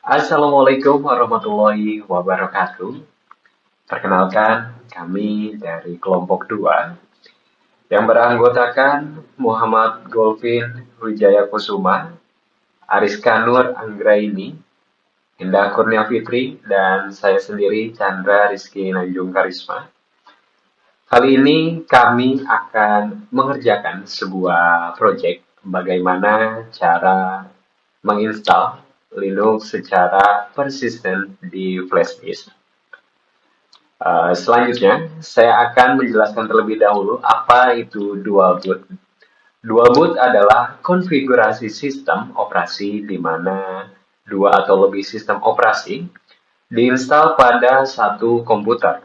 Assalamualaikum warahmatullahi wabarakatuh. Perkenalkan, kami dari kelompok 2 yang beranggotakan Muhammad Golfin Wijaya Kusuma, Ariska Nur Anggraini, Indah Kurnia Fitri, dan saya sendiri Chandra Rizky Nanjung Karisma. Kali ini kami akan mengerjakan sebuah proyek bagaimana cara menginstal Linux secara persisten di flash disk. Selanjutnya, saya akan menjelaskan terlebih dahulu apa itu dual boot. Dual boot adalah konfigurasi sistem operasi di mana dua atau lebih sistem operasi diinstal pada satu komputer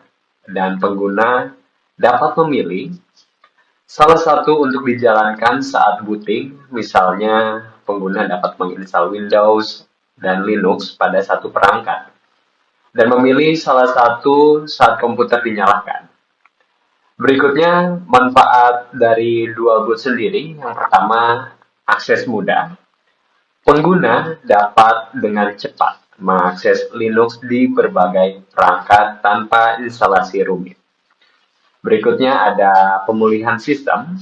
dan pengguna dapat memilih salah satu untuk dijalankan saat booting. Misalnya, pengguna dapat menginstal Windows dan Linux pada satu perangkat dan memilih salah satu saat komputer dinyalakan. Berikutnya, manfaat dari dual boot sendiri. Yang pertama, akses mudah. Pengguna dapat dengan cepat mengakses Linux di berbagai perangkat tanpa instalasi rumit. Berikutnya ada pemulihan sistem.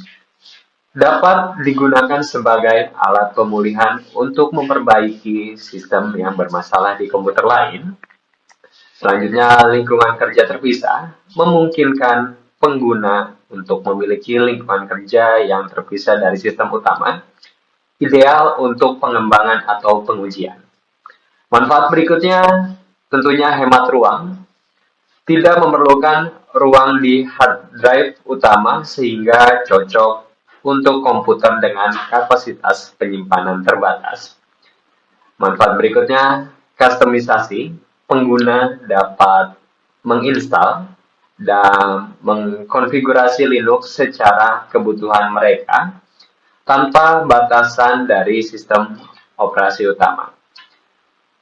Dapat digunakan sebagai alat pemulihan untuk memperbaiki sistem yang bermasalah di komputer lain. Selanjutnya, lingkungan kerja terpisah memungkinkan pengguna untuk memiliki lingkungan kerja yang terpisah dari sistem utama, ideal untuk pengembangan atau pengujian. Manfaat berikutnya tentunya hemat ruang, tidak memerlukan ruang di hard drive utama sehingga cocok untuk komputer dengan kapasitas penyimpanan terbatas. Manfaat berikutnya, customisasi. Pengguna dapat menginstal dan mengkonfigurasi Linux secara kebutuhan mereka tanpa batasan dari sistem operasi utama.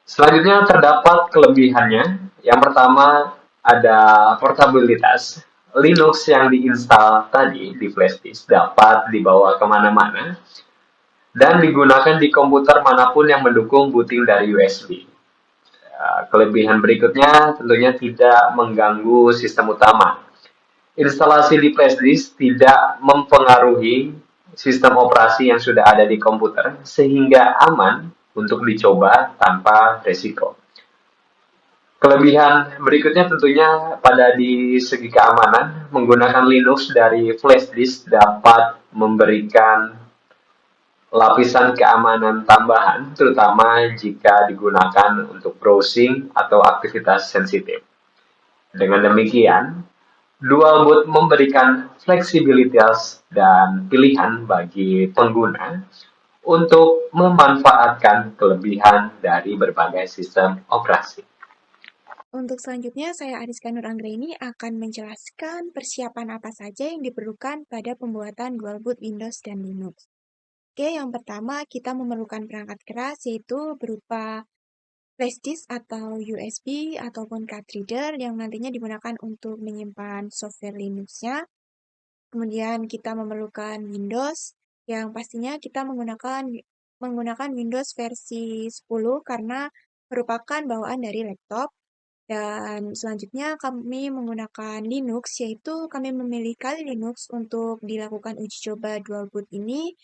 Selanjutnya terdapat kelebihannya. Yang pertama ada portabilitas. Linux yang diinstal tadi di flash disk dapat dibawa kemana-mana dan digunakan di komputer manapun yang mendukung booting dari USB. Kelebihan berikutnya tentunya tidak mengganggu sistem utama. Instalasi di flash disk tidak mempengaruhi sistem operasi yang sudah ada di komputer sehingga aman untuk dicoba tanpa resiko. Kelebihan berikutnya tentunya pada di segi keamanan, menggunakan Linux dari flash disk dapat memberikan lapisan keamanan tambahan, terutama jika digunakan untuk browsing atau aktivitas sensitif. Dengan demikian, dual boot memberikan fleksibilitas dan pilihan bagi pengguna untuk memanfaatkan kelebihan dari berbagai sistem operasi. Untuk selanjutnya, saya Ariska Nur Anggraini akan menjelaskan persiapan apa saja yang diperlukan pada pembuatan dual boot Windows dan Linux. Oke, yang pertama kita memerlukan perangkat keras yaitu berupa flash disk atau USB ataupun card reader yang nantinya digunakan untuk menyimpan software Linux-nya. Kemudian kita memerlukan Windows yang pastinya kita menggunakan Windows versi 10 karena merupakan bawaan dari laptop. Dan selanjutnya kami menggunakan Linux, yaitu kami memilih Kali Linux untuk dilakukan uji coba dual boot ini.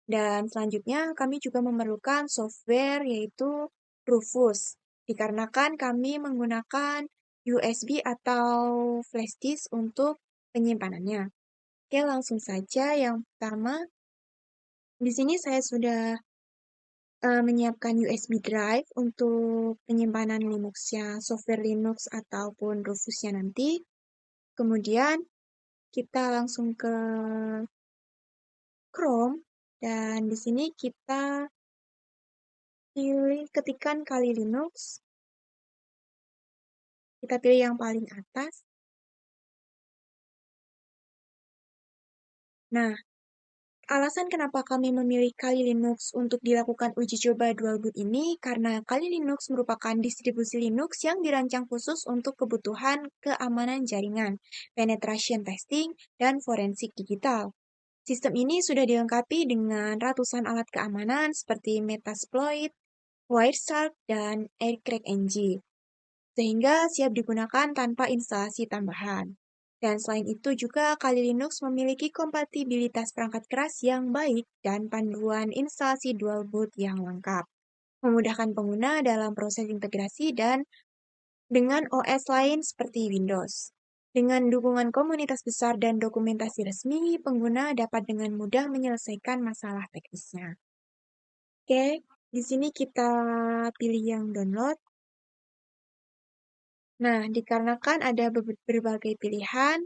Dan selanjutnya kami juga memerlukan software yaitu Rufus, dikarenakan kami menggunakan USB atau flash disk untuk penyimpanannya. Oke, langsung saja yang pertama. Di sini saya sudah menyiapkan USB drive untuk penyimpanan Linux-nya, software Linux ataupun Rufus-nya nanti. Kemudian kita langsung ke Chrome dan di sini kita ketikkan Kali Linux. Kita pilih yang paling atas. Nah, alasan kenapa kami memilih Kali Linux untuk dilakukan uji coba dual boot ini karena Kali Linux merupakan distribusi Linux yang dirancang khusus untuk kebutuhan keamanan jaringan, penetration testing, dan forensik digital. Sistem ini sudah dilengkapi dengan ratusan alat keamanan seperti Metasploit, Wireshark, dan AirCrackNG, sehingga siap digunakan tanpa instalasi tambahan. Dan selain itu juga Kali Linux memiliki kompatibilitas perangkat keras yang baik dan panduan instalasi dual boot yang lengkap, memudahkan pengguna dalam proses integrasi dan dengan OS lain seperti Windows. Dengan dukungan komunitas besar dan dokumentasi resmi, pengguna dapat dengan mudah menyelesaikan masalah teknisnya. Oke, di sini kita pilih yang download. Nah, dikarenakan ada berbagai pilihan,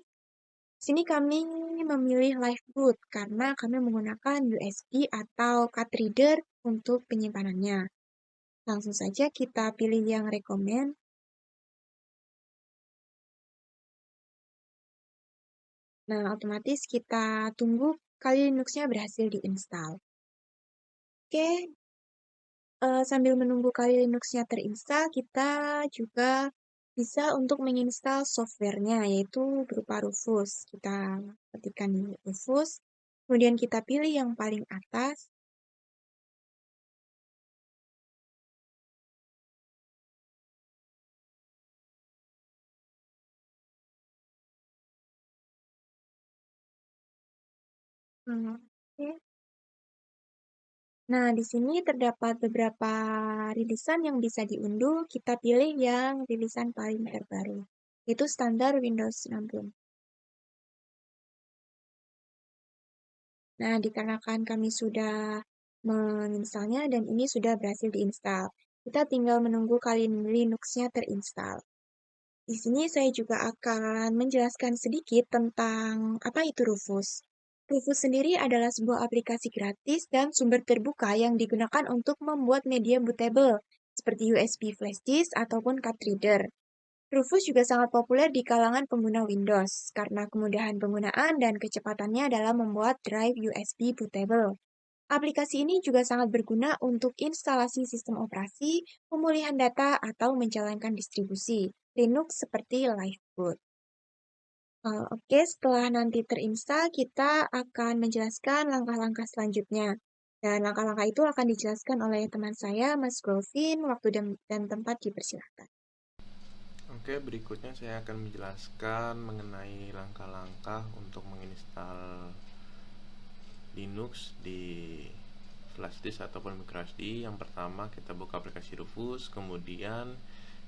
sini kami memilih Liveboot karena kami menggunakan USB atau card reader untuk penyimpanannya. Langsung saja kita pilih yang recommend. Nah, otomatis kita tunggu Kali Linux-nya berhasil diinstal. Oke, sambil menunggu Kali Linux-nya terinstall, kita juga bisa untuk menginstal software-nya, yaitu berupa Rufus. Kita ketikkan di Rufus, kemudian kita pilih yang paling atas. Oke. Nah, di sini terdapat beberapa rilisan yang bisa diunduh. Kita pilih yang rilisan paling terbaru, yaitu standar Windows 60. Nah, dikarenakan kami sudah menginstalnya dan ini sudah berhasil diinstal, kita tinggal menunggu Kali Linux-nya terinstall. Di sini saya juga akan menjelaskan sedikit tentang apa itu Rufus. Rufus sendiri adalah sebuah aplikasi gratis dan sumber terbuka yang digunakan untuk membuat media bootable, seperti USB flash disk ataupun card reader. Rufus juga sangat populer di kalangan pengguna Windows karena kemudahan penggunaan dan kecepatannya dalam membuat drive USB bootable. Aplikasi ini juga sangat berguna untuk instalasi sistem operasi, pemulihan data, atau menjalankan distribusi Linux seperti Liveboot. Oke, setelah nanti terinstall, kita akan menjelaskan langkah-langkah selanjutnya. Dan langkah-langkah itu akan dijelaskan oleh teman saya, Mas Golvin. Waktu dan tempat dipersilakan. Oke, berikutnya saya akan menjelaskan mengenai langkah-langkah untuk menginstal Linux di flash disk ataupun microSD. Yang pertama, kita buka aplikasi Rufus, kemudian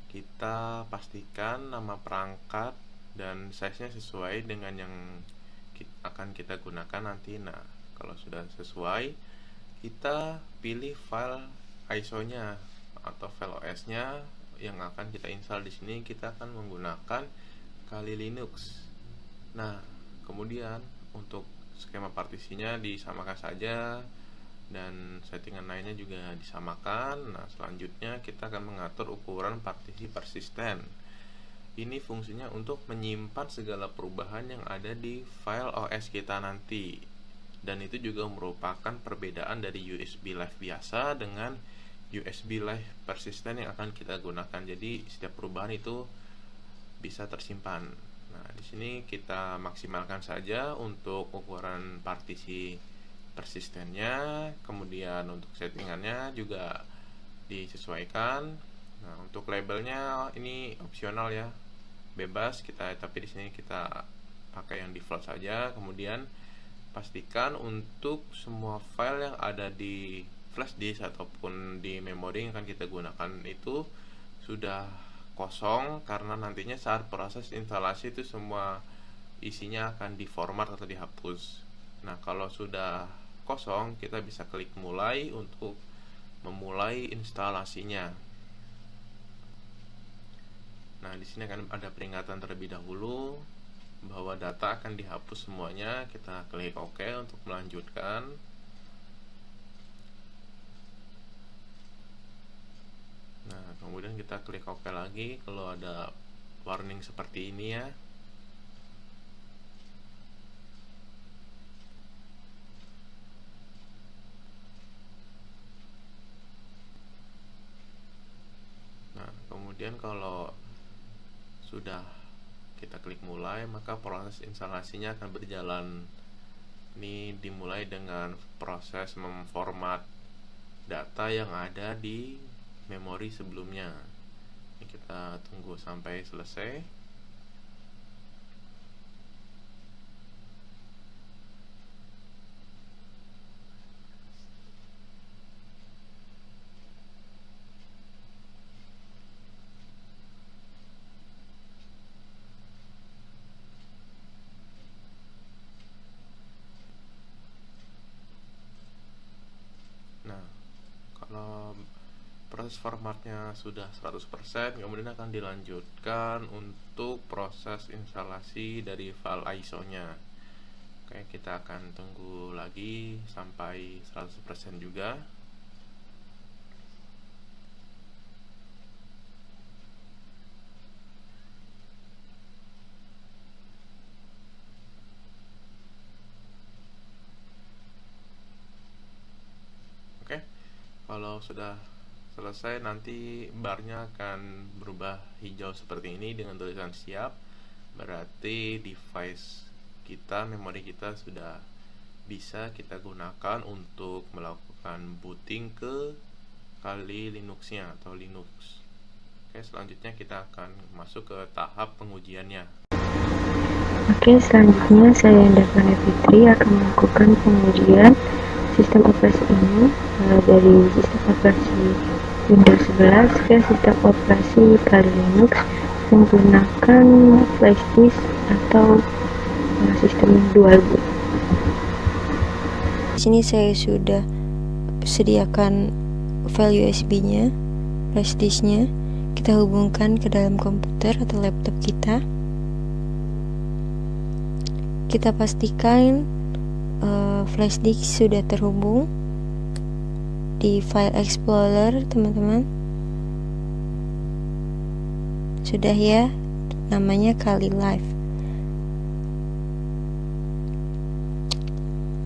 kita pastikan nama perangkat dan size-nya sesuai dengan yang akan kita gunakan nanti. Nah, kalau sudah sesuai, kita pilih file ISO-nya atau file OS-nya yang akan kita install. Di sini kita akan menggunakan Kali Linux. Nah, kemudian untuk skema partisinya disamakan saja dan settingan lainnya juga disamakan. Nah, selanjutnya kita akan mengatur ukuran partisi persisten. Ini fungsinya untuk menyimpan segala perubahan yang ada di file OS kita nanti. Dan itu juga merupakan perbedaan dari USB Live biasa dengan USB Live persisten yang akan kita gunakan. Jadi setiap perubahan itu bisa tersimpan. Nah, di sini kita maksimalkan saja untuk ukuran partisi persistennya, kemudian untuk settingannya juga disesuaikan. Nah, untuk labelnya ini opsional ya, bebas kita, tapi di sini kita pakai yang default saja. Kemudian pastikan untuk semua file yang ada di flash disk ataupun di memori yang akan kita gunakan itu sudah kosong, karena nantinya saat proses instalasi itu semua isinya akan diformat atau dihapus. Nah, kalau sudah kosong, kita bisa klik mulai untuk memulai instalasinya. Nah, di sini akan ada peringatan terlebih dahulu bahwa data akan dihapus semuanya. Kita klik OK untuk melanjutkan. Nah, kemudian kita klik OK lagi kalau ada warning seperti ini ya. Nah, kemudian kalau sudah kita klik mulai, maka proses instalasinya akan berjalan. Ini dimulai dengan proses memformat data yang ada di memori sebelumnya. Ini kita tunggu sampai selesai. Nah, kalau proses formatnya sudah 100%, kemudian akan dilanjutkan untuk proses instalasi dari file ISO-nya. Oke, kita akan tunggu lagi sampai 100% juga. Oke, kalau sudah selesai nanti barnya akan berubah hijau seperti ini dengan tulisan siap. Berarti device kita, memori kita sudah bisa kita gunakan untuk melakukan booting ke Kali Linux-nya atau Linux. Oke, selanjutnya kita akan masuk ke tahap pengujiannya. Oke, selanjutnya saya Davana Fitri akan melakukan pengujian sistem operasi ini dari sistem operasi Windows 11 ke sistem operasi Kali Linux menggunakan flash disk atau sistem dual boot. Di sini saya sudah sediakan file USB-nya, flash disk-nya. Kita hubungkan ke dalam komputer atau laptop kita. Kita pastikan flash disk sudah terhubung di file explorer, teman-teman. Sudah ya, namanya Kali Live.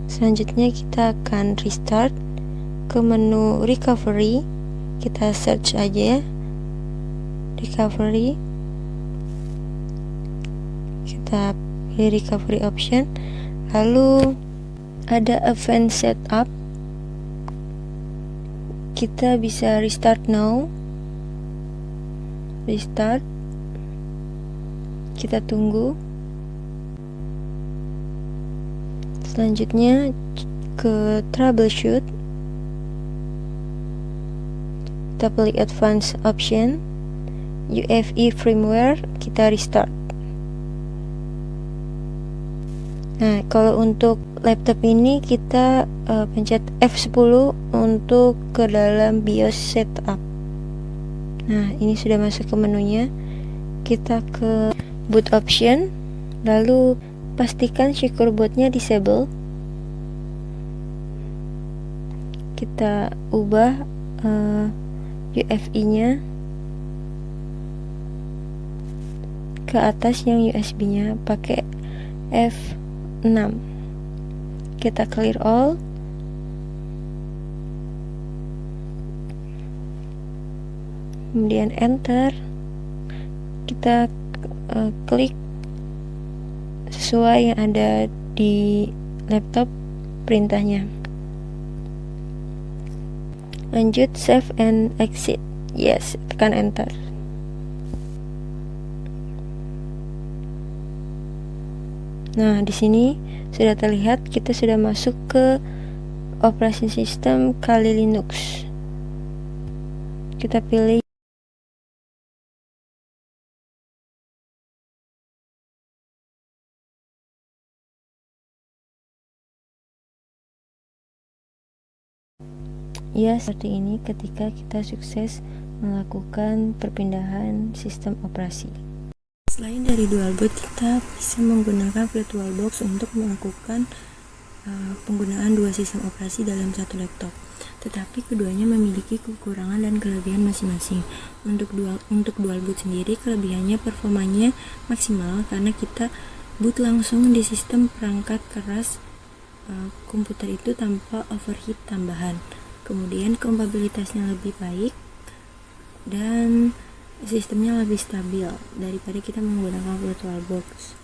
Selanjutnya kita akan restart ke menu recovery. Kita search aja recovery, kita pilih recovery option, lalu ada advanced setup. Kita bisa restart now, restart, kita tunggu. Selanjutnya ke troubleshoot, kita pilih advanced option, UEFI firmware, kita restart. Nah, kalau untuk laptop ini kita pencet F10 untuk ke dalam BIOS setup. Nah, ini sudah masuk ke menunya. Kita ke boot option, lalu pastikan checkerboardnya disable. Kita ubah UEFI-nya ke atas, yang USB-nya pakai F6. Kita clear all. Kemudian enter. Kita klik sesuai yang ada di laptop perintahnya. Lanjut save and exit. Yes, tekan enter. Nah, di sini sudah terlihat kita sudah masuk ke operasi sistem Kali Linux. Kita pilih ya, seperti ini ketika kita sukses melakukan perpindahan sistem operasi. Selain dari dual boot, kita bisa menggunakan VirtualBox untuk melakukan penggunaan dua sistem operasi dalam satu laptop. Tetapi keduanya memiliki kekurangan dan kelebihan masing-masing. Untuk dual boot sendiri, kelebihannya performanya maksimal karena kita boot langsung di sistem perangkat keras komputer itu tanpa overheat tambahan. Kemudian kompatibilitasnya lebih baik dan sistemnya lebih stabil daripada kita menggunakan VirtualBox.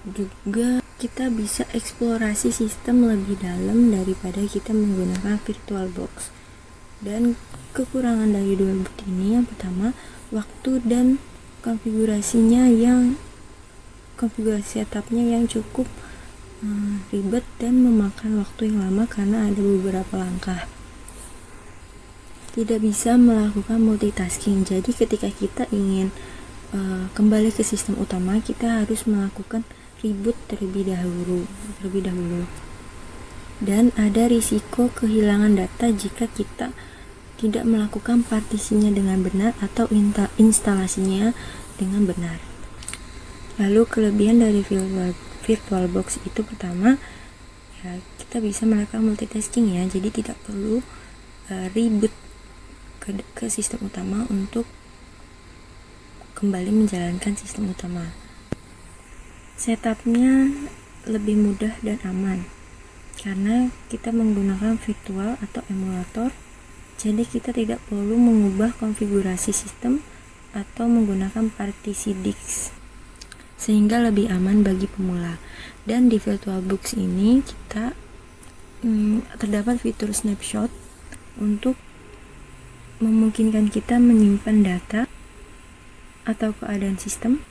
Juga kita bisa eksplorasi sistem lebih dalam daripada kita menggunakan VirtualBox. Dan kekurangan dari dual boot ini yang pertama, waktu dan konfigurasi setupnya yang cukup ribet dan memakan waktu yang lama karena ada beberapa langkah. Tidak bisa melakukan multitasking, jadi ketika kita ingin kembali ke sistem utama, kita harus melakukan reboot terlebih dahulu. Dan ada risiko kehilangan data jika kita tidak melakukan partisinya dengan benar atau instalasinya dengan benar. Lalu kelebihan dari VirtualBox itu pertama, ya, kita bisa melakukan multitasking ya, jadi tidak perlu reboot ke sistem utama untuk kembali menjalankan sistem utama. Setupnya lebih mudah dan aman karena kita menggunakan virtual atau emulator, jadi kita tidak perlu mengubah konfigurasi sistem atau menggunakan partisi disk, sehingga lebih aman bagi pemula. Dan di VirtualBox ini kita terdapat fitur snapshot untuk memungkinkan kita menyimpan data atau keadaan sistem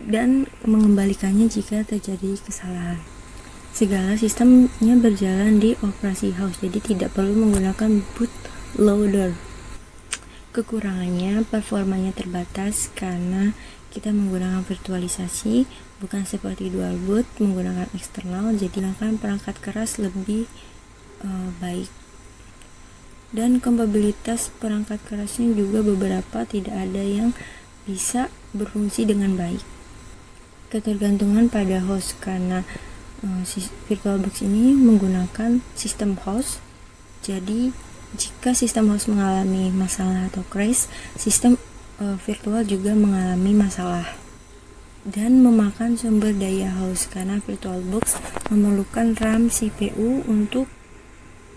dan mengembalikannya jika terjadi kesalahan. Segala sistemnya berjalan di operasi host, jadi tidak perlu menggunakan bootloader. Kekurangannya, performanya terbatas karena kita menggunakan virtualisasi, bukan seperti dual boot menggunakan eksternal, jadi menggunakan perangkat keras lebih baik. Dan kompatibilitas perangkat kerasnya juga beberapa tidak ada yang bisa berfungsi dengan baik. Ketergantungan pada host karena VirtualBox ini menggunakan sistem host, jadi jika sistem host mengalami masalah atau crash, sistem virtual juga mengalami masalah. Dan memakan sumber daya host karena VirtualBox memerlukan RAM CPU untuk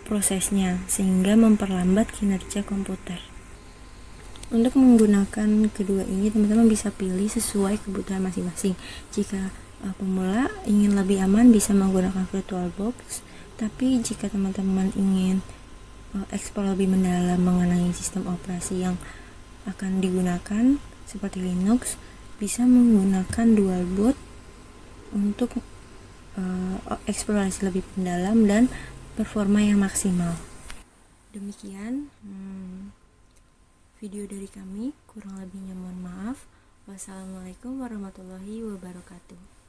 prosesnya, sehingga memperlambat kinerja komputer. Untuk menggunakan kedua ini, teman-teman bisa pilih sesuai kebutuhan masing-masing. Jika pemula ingin lebih aman, bisa menggunakan VirtualBox, tapi jika teman-teman ingin eksplor lebih mendalam mengenai sistem operasi yang akan digunakan seperti Linux, bisa menggunakan dual boot untuk eksplorasi lebih mendalam dan performa yang maksimal. Demikian video dari kami, kurang lebihnya mohon maaf. Wassalamualaikum warahmatullahi wabarakatuh.